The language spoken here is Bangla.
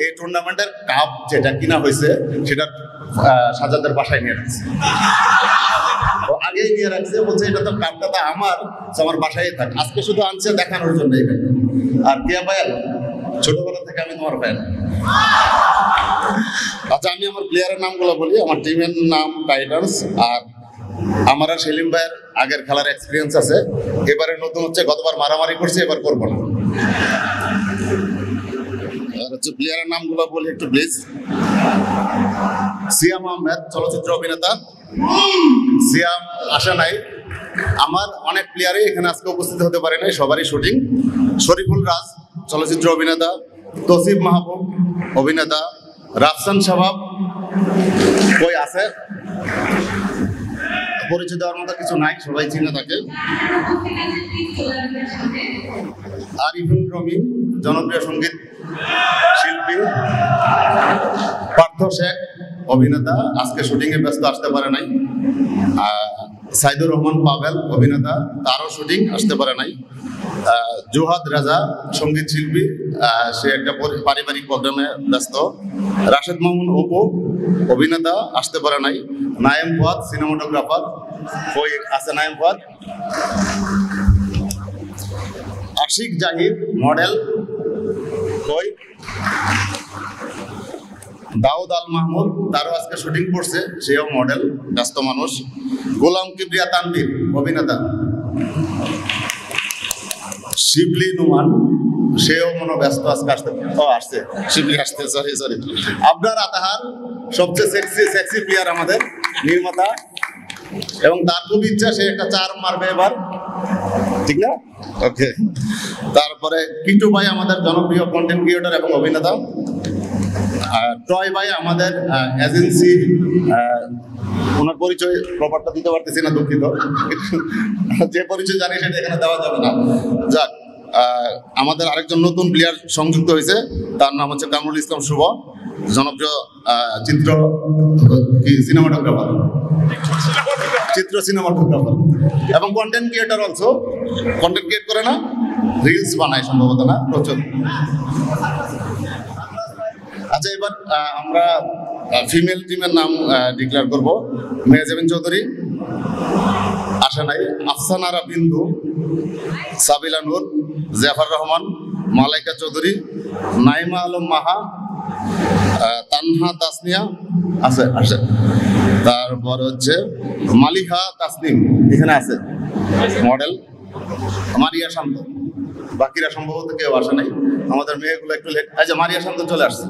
এই টুর্নামেন্টের কাপ যেটা কিনা হয়েছে সেটা সাজাদের বাসায় নিয়ে রাখছে, আগেই নিয়ে রাখছে, বলছে এটা তো কাপটা তো আমার বাসায় থাক, আজকে শুধু আনছে দেখানোর জন্য এখানে। আর টিয়া ভাইয়ার ছোটবেলা থেকে আমি তোমার ফ্যান। আচ্ছা, আমি আমার প্লেয়ারের নামগুলো বলি। আমার টিমের নাম টাইটান্স। আর আমার আর সেলিম ভাইয়ের আগের খেলার এক্সপিরিয়েন্স আছে, এবারে নতুন হচ্ছে, গতবার মারামারি করছে, এবার করবো না। আর হচ্ছে প্লেয়ারের নামগুলো বলি একটু প্লিজ। সিয়াম আহমেদ, চলচ্চিত্র অভিনেতা। সিয়াম আসা নাই, আমার অনেক প্লেয়ারই এখানে আজকে উপস্থিত হতে পারে নাই, সবারই শুটিং। শরীফুল রাজ, চলচ্চিত্র অভিনেতা। তসিফ মাহবুব, অভিনেতা। রাফসান শাবাব কই আছে, পরিচয় দেওয়ার মতো কিছু নাই, সবাই চিনে থাকে। আরিফুল রমি, জনপ্রিয় সঙ্গীত শিল্পী। পার্থ শেখ, অভিনেতা, আজকে শুটিং এ ব্যস্ত, আসতে পারে নাই। সাইদুর রহমান পাবেল, অভিনেতা, তারও শুটিং, আসতে পারে নাই। জোহাদ রাজা, সঙ্গীত শিল্পী, সে একটা পারিবারিক প্রোগ্রামে ব্যস্ত। রাশেদ মামুন অপু, অভিনেতা, আসতে পারে নাই। নায়েম ফুয়াদ, সিনেমাটোগ্রাফার, কই আছে নায়েম ফুয়াদ। আশিক জাহিদ, মডেল, কই। দাউদ আল মাহমুদ, তারও আজকে শুটিং করছে, সেও মডেল, ব্যস্ত মানুষ। গোলাম কিবরিয়া তানভীর, অভিনেতা। শিবলি নুমান, সেও মনে ব্যস্ত, আজকে আসছে শিবলি আসতে, সরি। আবরার আতাহার, সবচেয়ে সেক্সি প্লেয়ার আমাদের, নির্মাতা, এবং তার খুব ইচ্ছা সে একটা 4 মারবে এবার, ঠিক না? ওকে। তারপরে কিটু ভাই, আমাদের জনপ্রিয় কন্টেন্ট ক্রিয়েটর এবং অভিনেতা। টয় ভাই, আমাদের এজেন্সি, ওনার পরিচয় প্রপারটা দিতে পারতেছি না, দুঃখিত। যে পরিচয় জানি সেটা এখানে দেওয়া যাবে না। যাক, আমাদের আরেকজন নতুন প্লেয়ার সংযুক্ত হয়েছে, তার নাম হচ্ছে কামরুল ইসলাম শুভ, জনপ্রিয় সিনেমাটোগ্রাফার, চিত্র সিনেমাটোগ্রাফার এবং content creator. Also content create করে না, রিলস বানায় সম্ভবত, না প্রচুর। আচ্ছা, এবার আমরা ফিমেল টিমের নাম ডিক্লেয়ার করব। মেহজাবিন চৌধুরী আসা নাই। আফসানারা বিন্দু, সাবিলা নূর, জাফর রহমান, মালাইকা চৌধুরী, নাইমা আলম মাহা, তানহা তাসনিয়া আসে। তারপর হচ্ছে মালিহা তাসনিম, এখানে আছে, মডেল। মারিয়া শান্ত, বাকিরা সম্ভবত কেউ আসে নাই। আমাদের মেয়েগুলো একটু লেট। আচ্ছা, মারিয়া শান্ত চলে আসছে।